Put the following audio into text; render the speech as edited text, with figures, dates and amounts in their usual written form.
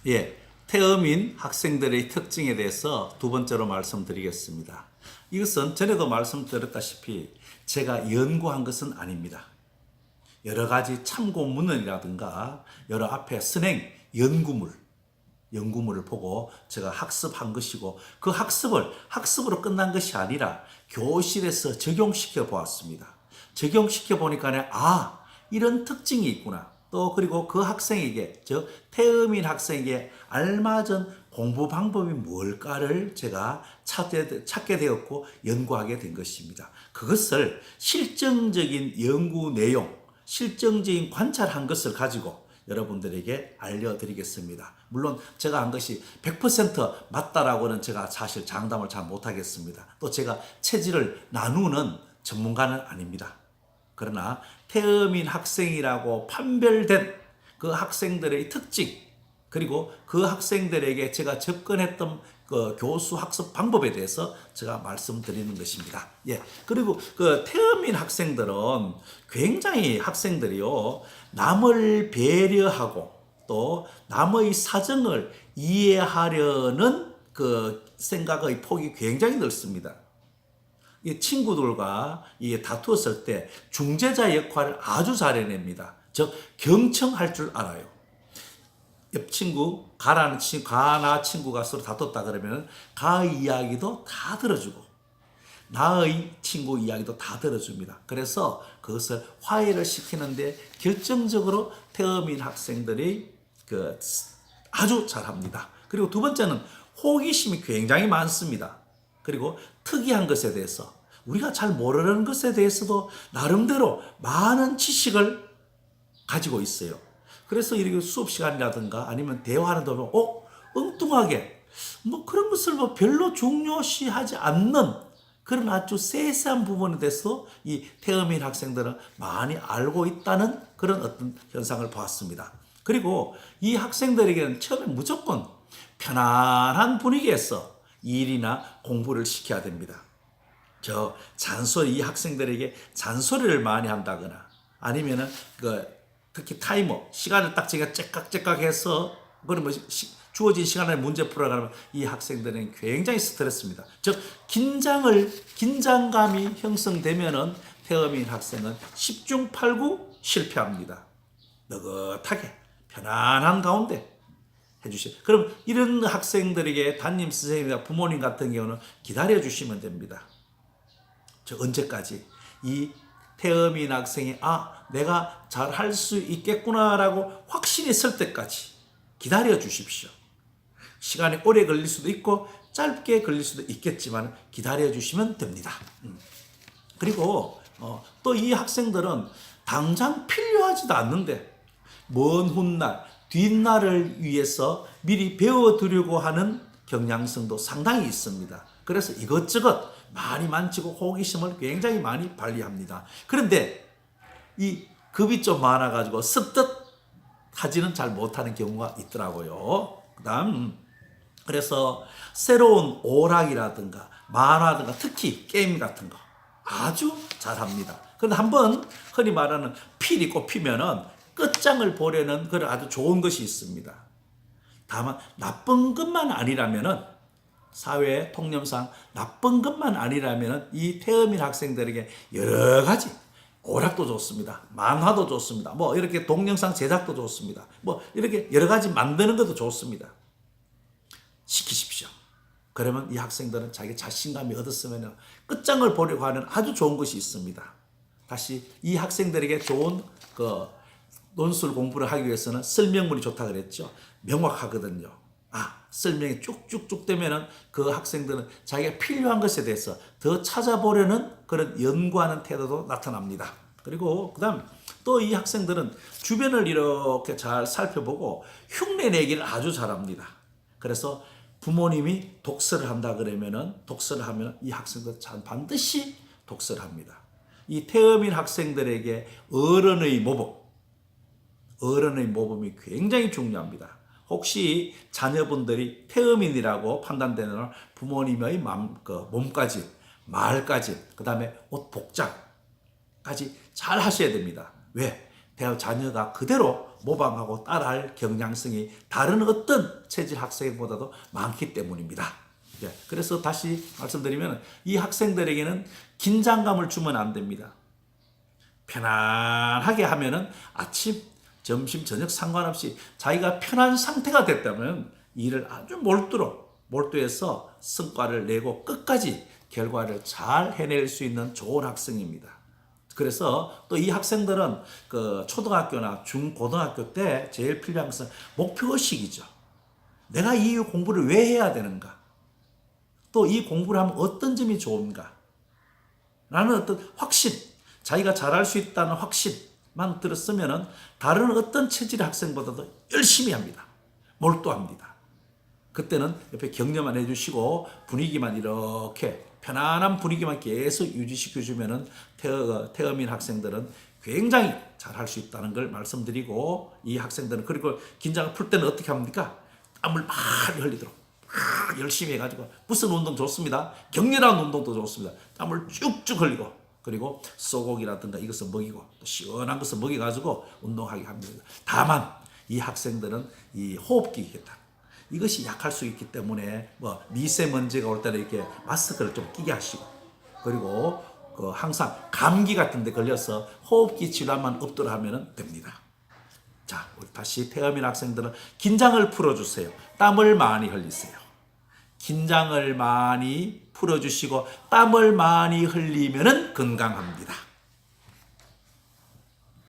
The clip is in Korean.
예, 태음인 학생들의 특징에 대해서 두 번째로 말씀드리겠습니다. 이것은 전에도 말씀드렸다시피 제가 연구한 것은 아닙니다. 여러 가지 참고문헌이라든가 여러 앞에 선행 연구물을 보고 제가 학습한 것이고, 그 학습으로 끝난 것이 아니라 교실에서 적용시켜 보았습니다. 적용시켜 보니까 이런 특징이 있구나. 또 그리고 그 학생에게, 즉 태음인 학생에게 알맞은 공부 방법이 뭘까를 제가 찾게 되었고 연구하게 된 것입니다. 그것을 실증적인 연구 내용, 실증적인 관찰한 것을 가지고 여러분들에게 알려드리겠습니다. 물론 제가 한 것이 100% 맞다라고는 제가 사실 장담을 잘 못하겠습니다. 또 제가 체질을 나누는 전문가는 아닙니다. 그러나 태음인 학생이라고 판별된 그 학생들의 특징, 그리고 그 학생들에게 제가 접근했던 그 교수 학습 방법에 대해서 제가 말씀드리는 것입니다. 예. 그리고 그 태음인 학생들은 굉장히 학생들이요, 남을 배려하고 또 남의 사정을 이해하려는 그 생각의 폭이 굉장히 넓습니다. 이 친구들과 다투었을 때 중재자 역할을 아주 잘 해냅니다. 즉 경청할 줄 알아요. 옆 친구, 가나 친구가 서로 다퉜다 그러면 가의 이야기도 다 들어주고 나의 친구 이야기도 다 들어줍니다. 그래서 그것을 화해를 시키는데 결정적으로 태음인 학생들이 아주 잘합니다. 그리고 두 번째는 호기심이 굉장히 많습니다. 그리고 특이한 것에 대해서, 우리가 잘 모르는 것에 대해서도 나름대로 많은 지식을 가지고 있어요. 그래서 이렇게 수업 시간이라든가 아니면 대화하는 동안 엉뚱하게 그런 것을 별로 중요시하지 않는 그런 아주 세세한 부분에 대해서 이 태음인 학생들은 많이 알고 있다는 그런 어떤 현상을 보았습니다. 그리고 이 학생들에게는 처음에 무조건 편안한 분위기에서 일이나 공부를 시켜야 됩니다. 이 학생들에게 잔소리를 많이 한다거나 아니면은 특히 타이머, 시간을 딱 제가 째깍째깍 해서 주어진 시간에 문제 풀어가면 이 학생들은 굉장히 스트레스입니다. 즉 긴장감이 형성되면은 태음인 학생은 10중 8구 실패합니다. 느긋하게 편안한 가운데 해주세요. 그럼 이런 학생들에게 담임 선생님이나 부모님 같은 경우는 기다려 주시면 됩니다. 언제까지? 이 태음인 학생이 내가 잘 할 수 있겠구나라고 확신이 설 때까지 기다려 주십시오. 시간이 오래 걸릴 수도 있고 짧게 걸릴 수도 있겠지만 기다려 주시면 됩니다. 그리고 또 이 학생들은 당장 필요하지도 않는데 먼 훗날 뒷날을 위해서 미리 배워두려고 하는 경향성도 상당히 있습니다. 그래서 이것저것 많이 만지고 호기심을 굉장히 많이 발휘합니다. 그런데 이 겁이 좀 많아가지고 습득 하지는 잘 못하는 경우가 있더라고요. 그래서 새로운 오락이라든가 만화든가 특히 게임 같은 거 아주 잘합니다. 그런데 한번 흔히 말하는 필이 꼽히면은 끝장을 보려는 그런 아주 좋은 것이 있습니다. 다만 나쁜 것만 아니라면은, 사회 통념상 나쁜 것만 아니라면 이 태음인 학생들에게 여러 가지 오락도 좋습니다. 만화도 좋습니다. 이렇게 동영상 제작도 좋습니다. 이렇게 여러 가지 만드는 것도 좋습니다. 시키십시오. 그러면 이 학생들은 자기 자신감이 얻었으면 끝장을 보려고 하는 아주 좋은 것이 있습니다. 다시 이 학생들에게 좋은 논술 공부를 하기 위해서는 설명문이 좋다 그랬죠. 명확하거든요. 설명이 쭉쭉쭉 되면은 그 학생들은 자기가 필요한 것에 대해서 더 찾아보려는 그런 연구하는 태도도 나타납니다. 그리고 그다음 또 이 학생들은 주변을 이렇게 잘 살펴보고 흉내 내기를 아주 잘합니다. 그래서 부모님이 독서를 한다 그러면은 독서를 하면 이 학생들 반드시 독서를 합니다. 이 태음인 학생들에게 어른의 모범이 굉장히 중요합니다. 혹시 자녀분들이 태음인이라고 판단되는 부모님의 몸까지, 말까지, 그 다음에 옷 복장까지 잘 하셔야 됩니다. 왜? 자녀가 그대로 모방하고 따라할 경향성이 다른 어떤 체질 학생보다도 많기 때문입니다. 그래서 다시 말씀드리면 이 학생들에게는 긴장감을 주면 안 됩니다. 편안하게 하면은 아침, 점심, 저녁 상관없이 자기가 편한 상태가 됐다면 일을 아주 몰두해서 성과를 내고 끝까지 결과를 잘 해낼 수 있는 좋은 학생입니다. 그래서 또 이 학생들은 그 초등학교나 중고등학교 때 제일 필요한 것은 목표의식이죠. 내가 이 공부를 왜 해야 되는가? 또 이 공부를 하면 어떤 점이 좋은가? 라는 어떤 확신, 자기가 잘할 수 있다는 확신만 들었으면 다른 어떤 체질의 학생보다도 열심히 합니다. 몰두합니다. 그때는 옆에 격려만 해주시고 분위기만 이렇게 편안한 분위기만 계속 유지시켜주면 태어민 학생들은 굉장히 잘할 수 있다는 걸 말씀드리고, 이 학생들은 그리고 긴장을 풀 때는 어떻게 합니까? 땀을 많이 흘리도록 열심히 해가지고, 무슨 운동 좋습니다. 격렬한 운동도 좋습니다. 땀을 쭉쭉 흘리고, 그리고 소고기라든가 이것을 먹이고 또 시원한 것을 먹여가지고 운동하게 합니다. 다만 이 학생들은 이 호흡기 계단 이것이 약할 수 있기 때문에 뭐 미세먼지가 올 때는 이렇게 마스크를 좀 끼게 하시고, 그리고 항상 감기 같은 데 걸려서 호흡기 질환만 없도록 하면 됩니다. 자, 우리 다시 태어민 학생들은 긴장을 풀어주세요. 땀을 많이 흘리세요. 긴장을 많이 풀어주시고 땀을 많이 흘리면 건강합니다.